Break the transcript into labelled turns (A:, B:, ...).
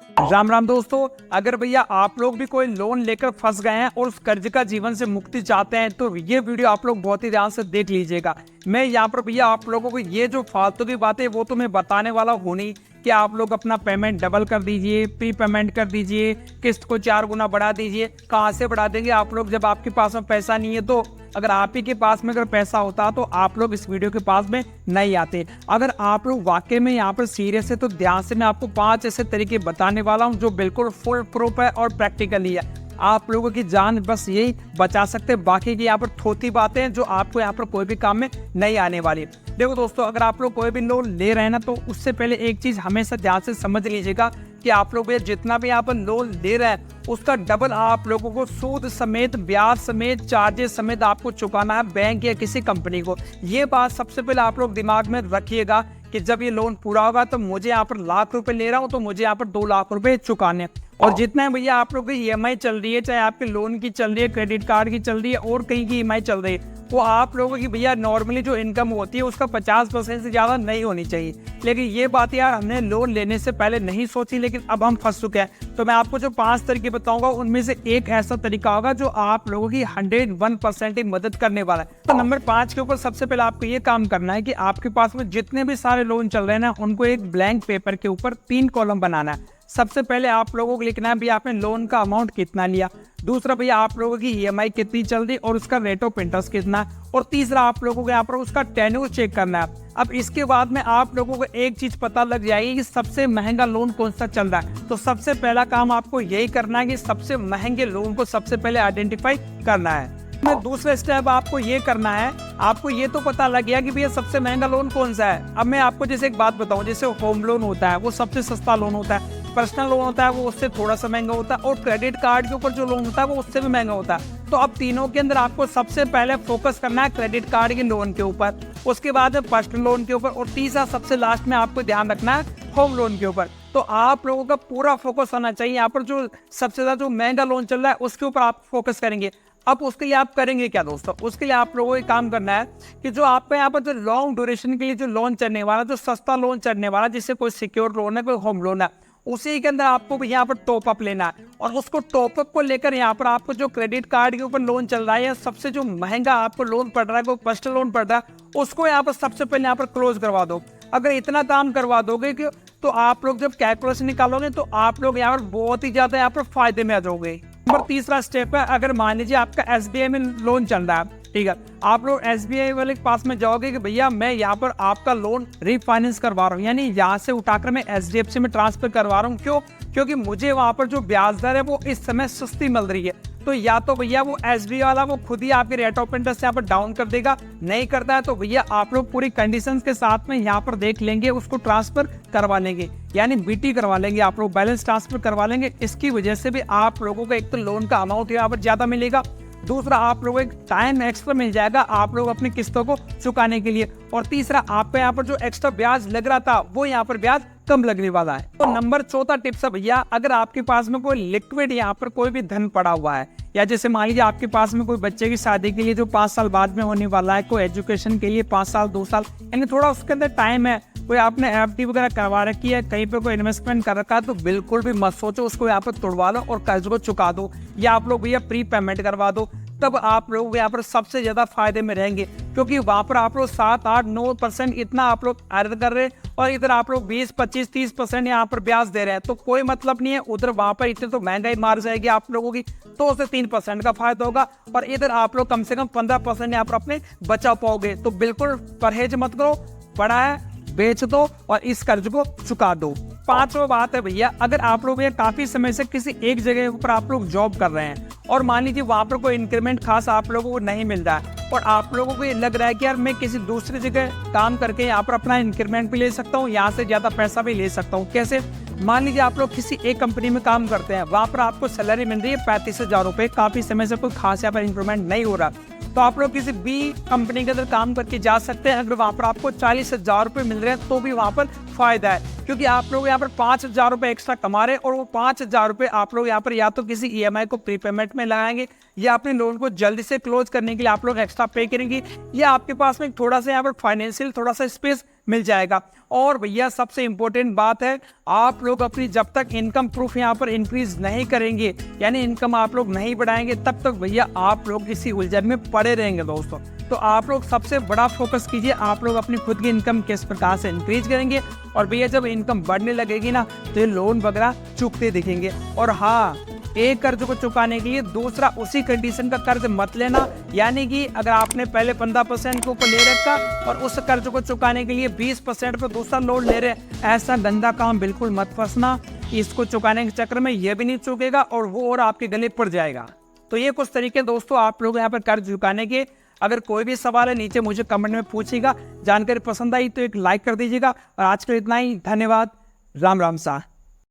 A: राम राम दोस्तों। अगर भैया आप लोग भी कोई लोन लेकर फंस गए हैं और उस कर्ज का जीवन से मुक्ति चाहते हैं तो ये वीडियो आप लोग बहुत ही ध्यान से देख लीजिएगा। मैं यहाँ पर भैया आप लोगों को ये जो फालतू की बातें वो तो मैं बताने वाला हूँ नहीं कि आप लोग अपना पेमेंट डबल कर दीजिए, प्री पेमेंट कर दीजिए, किस्त को 4 गुना बढ़ा दीजिए। कहाँ से बढ़ा देंगे आप लोग जब आपके पास में पैसा नहीं है? तो अगर आप ही के पास में अगर पैसा होता तो आप लोग इस वीडियो के पास में नहीं आते। अगर आप लोग वाकई में यहाँ पर सीरियस है तो ध्यान से मैं आपको 5 ऐसे तरीके बताने वाला हूँ जो बिल्कुल फुल प्रूफ है और प्रैक्टिकली है। आप लोगों की जान बस यही बचा सकते हैं, बाकी की यहाँ पर थोती बातें हैं जो आपको यहाँ पर कोई भी काम में नहीं आने वाली। देखो दोस्तों, अगर आप लोग कोई भी लोन ले रहे हैं ना तो उससे पहले एक चीज हमेशा ध्यान से समझ लीजिएगा कि आप लोग जितना भी यहाँ पर लोन ले रहे हैं उसका डबल आप लोगों को सूद समेत, ब्याज समेत, चार्जेस समेत आपको चुकाना है बैंक या किसी कंपनी को। ये बात सबसे पहले आप लोग दिमाग में रखिएगा कि जब ये लोन पूरा होगा तो मुझे यहाँ पर लाख रुपए ले रहा हूँ तो मुझे यहाँ पर 2 लाख रुपए चुकाने हैं। और जितना है भैया आप लोग की ईएमआई चल रही है, चाहे आपके लोन की चल रही है, क्रेडिट कार्ड की चल रही है और कहीं की ईएमआई चल रही है, वो आप लोगों की भैया नॉर्मली जो इनकम होती है उसका 50% से ज़्यादा नहीं होनी चाहिए। लेकिन ये बात यार हमने लोन लेने से पहले नहीं सोची, लेकिन अब हम फंस चुके हैं। तो मैं आपको जो 5 तरीके बताऊंगा उनमें से एक ऐसा तरीका होगा जो आप लोगों की 101% ही मदद करने वाला है। तो नंबर 5 के ऊपर सबसे पहले आपको ये काम करना है कि आपके पास में जितने भी सारे लोन चल रहे हैं ना उनको एक ब्लैंक पेपर के ऊपर 3 कॉलम बनाना है। सबसे पहले आप लोगों को लिखना है भैया आपने लोन का अमाउंट कितना लिया, दूसरा भैया आप लोगों की ईएमआई कितनी चल रही और उसका रेट ऑफ इंटरेस्ट कितना है, और तीसरा आप लोगों को यहाँ पर उसका टेन्योर चेक करना है। अब इसके बाद में आप लोगों को एक चीज पता लग जाएगी कि सबसे महंगा लोन कौन सा चल रहा है। तो सबसे पहला काम आपको यही करना है कि सबसे महंगे लोन को सबसे पहले आइडेंटिफाई करना है। दूसरा स्टेप आपको ये करना है, आपको ये तो पता लग गया कि भैया सबसे महंगा लोन कौन सा है। अब मैं आपको जैसे एक बात बताऊं, जैसे होम लोन होता है वो सबसे सस्ता लोन होता है, पर्सनल लोन होता है वो उससे थोड़ा सा महंगा होता है, और क्रेडिट कार्ड के ऊपर जो लोन होता है वो उससे भी महंगा होता है। तो अब तीनों के अंदर आपको सबसे पहले फोकस करना है क्रेडिट कार्ड के लोन के ऊपर, उसके बाद पर्सनल लोन के ऊपर, और तीसरा सबसे लास्ट में आपको ध्यान रखना है होम लोन के ऊपर। तो आप लोगों का पूरा फोकस होना चाहिए यहाँ पर जो सबसे ज्यादा जो महंगा लोन चल रहा है उसके ऊपर आप फोकस करेंगे। अब उसके लिए आप करेंगे क्या दोस्तों? उसके लिए आप लोगों को काम करना है कि जो आपका यहाँ पर जो लॉन्ग ड्यूरेशन के लिए जो लोन चलने वाला, जो सस्ता लोन चलने वाला, जिससे कोई सिक्योर लोन है, कोई होम लोन है, उसी के अंदर आपको यहाँ पर टॉप अप लेना है। और उसको टॉप अप को लेकर यहाँ पर आपको जो क्रेडिट कार्ड के ऊपर लोन चल रहा है या सबसे जो महंगा आपको लोन पड़ रहा है, कोई पर्सनल लोन पड़ रहा है, उसको यहाँ पर सबसे पहले यहाँ पर क्लोज करवा दो। अगर इतना काम करवा दोगे कि तो आप लोग जब कैलकुलेशन निकालोगे तो आप लोग यहाँ पर बहुत ही ज्यादा यहाँ पर फायदे में आ जाओगे। नंबर तीसरा स्टेप है, अगर मान लीजिए आपका एसबीआई में लोन चल रहा है, ठीक है, आप लोग एसबीआई वाले के पास में जाओगे कि भैया मैं यहाँ पर आपका लोन रीफाइनेंस करवा रहा हूँ, यानी यहाँ से उठाकर मैं एचडीएफसी में ट्रांसफर करवा रहा हूँ। क्यों? क्योंकि मुझे वहाँ पर जो ब्याज दर है वो इस समय सस्ती मिल रही है। तो या तो भैया वो एसबीआई वाला वो खुद ही आपके रेट ऑफ इंटरेस्ट यहाँ पर डाउन कर देगा, नहीं करता है तो भैया आप लोग पूरी कंडीशंस के साथ में यहाँ पर देख लेंगे, उसको ट्रांसफर करवा लेंगे, यानी बीटी करवा लेंगे, आप लोग बैलेंस ट्रांसफर करवा लेंगे। इसकी वजह से भी आप लोगों को एक तो लोन का अमाउंट यहाँ पर ज्यादा मिलेगा, दूसरा आप लोगों को टाइम एक्स्ट्रा मिल जाएगा आप लोग अपनी किस्तों को चुकाने के लिए, और तीसरा आपको यहाँ पर जो एक्स्ट्रा ब्याज लग रहा था वो यहाँ पर ब्याज कम लगने वाला है। तो नंबर चौथा टिप्स है भैया, अगर आपके पास में कोई लिक्विड यहाँ पर कोई भी धन पड़ा हुआ है, या जैसे मान लीजिए आपके पास में कोई बच्चे की शादी के लिए जो 5 साल बाद में होने वाला है, कोई एजुकेशन के लिए 5 साल 2 साल, यानी थोड़ा उसके अंदर टाइम है, कोई आपने एफडी वगैरह करवा रखी है, कहीं पे कोई इन्वेस्टमेंट कर रखा है, तो बिल्कुल भी मत सोचो, उसको यहाँ पर तोड़वा लो और कर्ज को चुका दो, या आप लोग भैया प्री पेमेंट करवा दो। तब आप लोग यहाँ पर सबसे ज्यादा फायदे में रहेंगे, क्योंकि वहां पर आप लोग 7, 8, 9% इतना आप लोग अर्ज कर रहे हैं और इधर आप लोग 20, 25, 30% यहाँ पर ब्याज दे रहे हैं। तो कोई मतलब नहीं है, उधर वहां पर इतने तो महंगाई मार जाएगी आप लोगों की, 2 से 3% का फायदा होगा, और इधर आप लोग कम से कम 15% यहाँ पर अपने बचा पाओगे। तो बिल्कुल परहेज मत करो, पड़ा है बेच दो और इस कर्ज को चुका दो। 5वां बात है भैया, अगर आप लोग ये काफी समय से किसी एक जगह पर आप लोग जॉब कर रहे हैं और मान लीजिए वहां पर कोई इंक्रीमेंट खास आप लोगों को नहीं मिल रहा है, और आप लोगों को ये लग रहा है कि यार मैं किसी दूसरी जगह काम करके यहाँ पर अपना इंक्रीमेंट भी ले सकता हूँ, यहाँ से ज्यादा पैसा भी ले सकता हूँ। कैसे? मान लीजिए आप लोग किसी एक कंपनी में काम करते हैं, वहां पर आपको सैलरी मिल रही है 35,000 रुपए, काफी समय से कोई खास यहाँ पर इंक्रीमेंट नहीं हो रहा, तो आप लोग किसी बी कंपनी के अंदर काम करके जा सकते हैं। अगर वहां पर आपको 40,000 रुपए मिल रहे हैं तो भी वहां पर फायदा है, क्योंकि आप लोग यहाँ पर 5,000 रुपए एक्स्ट्रा कमा रहे हैं, और वो 5,000 रुपए आप लोग यहाँ पर या तो किसी ईएमआई को प्रीपेमेंट में लगाएंगे, या अपने लोन को जल्दी से क्लोज करने के लिए आप लोग एक्स्ट्रा पे करेंगे, या आपके पास में थोड़ा सा यहाँ पर फाइनेंशियल थोड़ा सा स्पेस मिल जाएगा। और भैया सबसे इम्पोर्टेंट बात है, आप लोग अपनी जब तक इनकम प्रूफ यहाँ पर इंक्रीज नहीं करेंगे, यानी इनकम आप लोग नहीं बढ़ाएंगे, तब तक भैया आप लोग इसी उलझन में पड़े रहेंगे दोस्तों। तो आप लोग सबसे बड़ा फोकस कीजिए, आप लोग अपनी खुद की इनकम किस प्रकार से इंक्रीज करेंगे। और भैया जब इनकम बढ़ने लगेगी ना, तो ये लोन वगैरह चुकते दिखेंगे। और हाँ, एक कर्ज को चुकाने के लिए दूसरा उसी कंडीशन का कर्ज मत लेना, यानी कि अगर आपने पहले 15% के ऊपर ले रखा और उस कर्ज को चुकाने के लिए 20% पर दूसरा लोन ले रहे, ऐसा गंदा काम बिल्कुल मत फंसना। इसको चुकाने के चक्कर में ये भी नहीं चुकेगा और वो और आपके गले पड़ जाएगा। तो ये कुछ तरीके दोस्तों आप लोग यहाँ पर कर्ज चुकाने के। अगर कोई भी सवाल है नीचे मुझे कमेंट में पूछिएगा। जानकारी पसंद आई तो एक लाइक कर दीजिएगा। और आज के लिए इतना ही, धन्यवाद। राम राम सा।